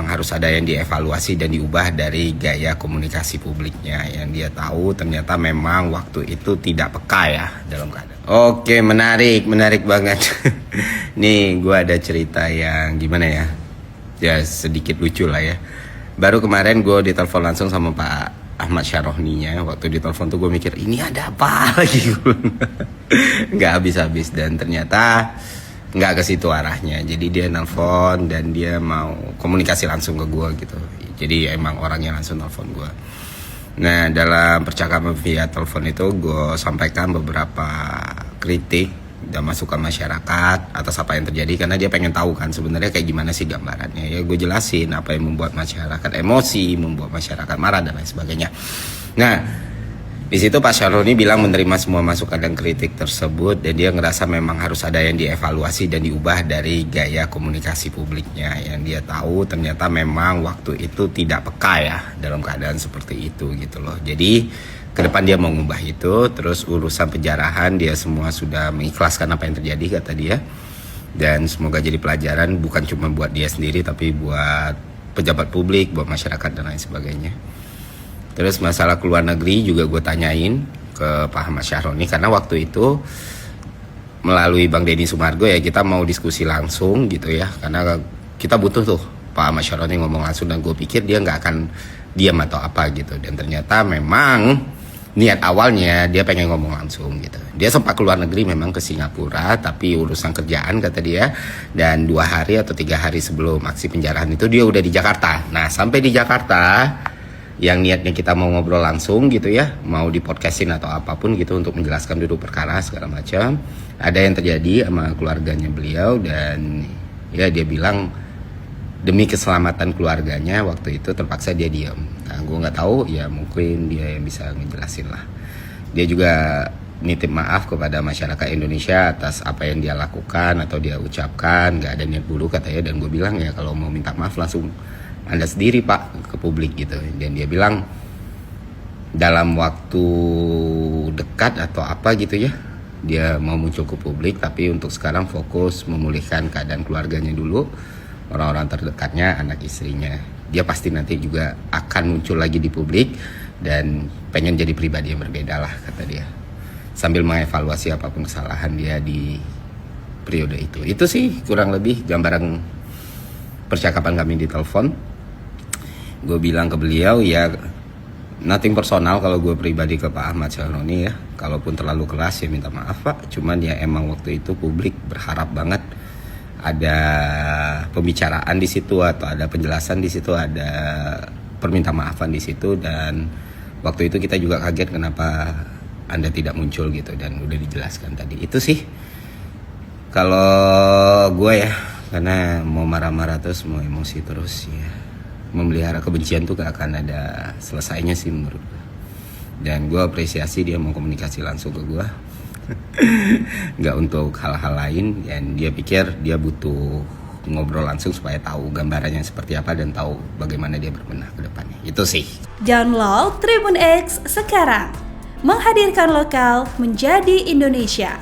memang harus ada yang dievaluasi dan diubah dari gaya komunikasi publiknya. Yang dia tahu ternyata memang waktu itu tidak peka ya dalam keadaan. Oke, menarik banget. Nih gue ada cerita yang gimana ya, ya sedikit lucu lah ya. Baru kemarin gue ditelepon langsung sama Pak Ahmad Syarrohninya. Waktu ditelepon tuh gue mikir ini ada apa lagi. Nggak habis-habis, dan ternyata nggak ke situ arahnya. Jadi dia nelpon dan dia mau komunikasi langsung ke gue gitu. Jadi emang orangnya langsung nelpon gue. Nah, dalam percakapan via telepon itu gue sampaikan beberapa kritik dan masukan masyarakat atas apa yang terjadi, karena dia pengen tahu kan sebenarnya kayak gimana sih gambarannya. Ya gue jelasin apa yang membuat masyarakat emosi, membuat masyarakat marah dan lain sebagainya. Nah, di situ Pak Syarrohni bilang menerima semua masukan dan kritik tersebut, dan dia ngerasa memang harus ada yang dievaluasi dan diubah dari gaya komunikasi publiknya. Yang dia tahu ternyata memang waktu itu tidak peka ya dalam keadaan seperti itu gitu loh. Jadi ke depan dia mau ngubah itu. Terus urusan penjarahan dia semua sudah mengikhlaskan apa yang terjadi kata dia. Dan semoga jadi pelajaran bukan cuma buat dia sendiri tapi buat pejabat publik, buat masyarakat dan lain sebagainya. Terus masalah keluar negeri juga gue tanyain ke Pak Ahmad Syarrohni, karena waktu itu melalui Bang Deddy Sumargo ya kita mau diskusi langsung gitu ya, karena kita butuh tuh Pak Ahmad Syarrohni ngomong langsung, dan gue pikir dia nggak akan diam atau apa gitu. Dan ternyata memang niat awalnya dia pengen ngomong langsung gitu. Dia sempat keluar negeri memang ke Singapura, tapi urusan kerjaan kata dia, dan 2 hari atau 3 hari sebelum aksi penjarahan itu dia udah di Jakarta. Nah, sampai di Jakarta yang niatnya kita mau ngobrol langsung gitu ya, mau di podcastin atau apapun gitu untuk menjelaskan duduk perkara segala macam, ada yang terjadi sama keluarganya beliau. Dan ya dia bilang demi keselamatan keluarganya waktu itu terpaksa dia diam. Nah, gue nggak tahu ya, mungkin dia yang bisa ngejelasin lah. Dia juga nitip maaf kepada masyarakat Indonesia atas apa yang dia lakukan atau dia ucapkan, nggak ada niat buruk katanya. Dan gue bilang ya kalau mau minta maaf langsung Anda sendiri Pak ke publik gitu. Dan dia bilang dalam waktu dekat atau apa gitu ya, dia mau muncul ke publik, tapi untuk sekarang fokus memulihkan keadaan keluarganya dulu, orang-orang terdekatnya, anak istrinya. Dia pasti nanti juga akan muncul lagi di publik dan pengen jadi pribadi yang berbeda lah kata dia, sambil mengevaluasi apapun kesalahan dia di periode itu. Itu sih kurang lebih gambaran percakapan kami di telepon. Gue bilang ke beliau ya nothing personal kalau gue pribadi ke Pak Ahmad Syarrohni ya. Kalaupun terlalu keras ya minta maaf Pak. Cuman ya emang waktu itu publik berharap banget ada pembicaraan di situ atau ada penjelasan di situ, ada permintaan maafan di situ. Dan waktu itu kita juga kaget kenapa Anda tidak muncul gitu, dan udah dijelaskan tadi. Itu sih kalau gue ya, karena mau marah-marah terus, mau emosi terus ya, memelihara kebencian tuh gak akan ada selesainya sih menurut gue. Dan gue apresiasi dia mau komunikasi langsung ke gue, gak untuk hal-hal lain. Dan dia pikir dia butuh ngobrol langsung supaya tahu gambarannya seperti apa dan tahu bagaimana dia berbenah ke depannya. Itu sih. Download Tribun X sekarang, menghadirkan lokal menjadi Indonesia.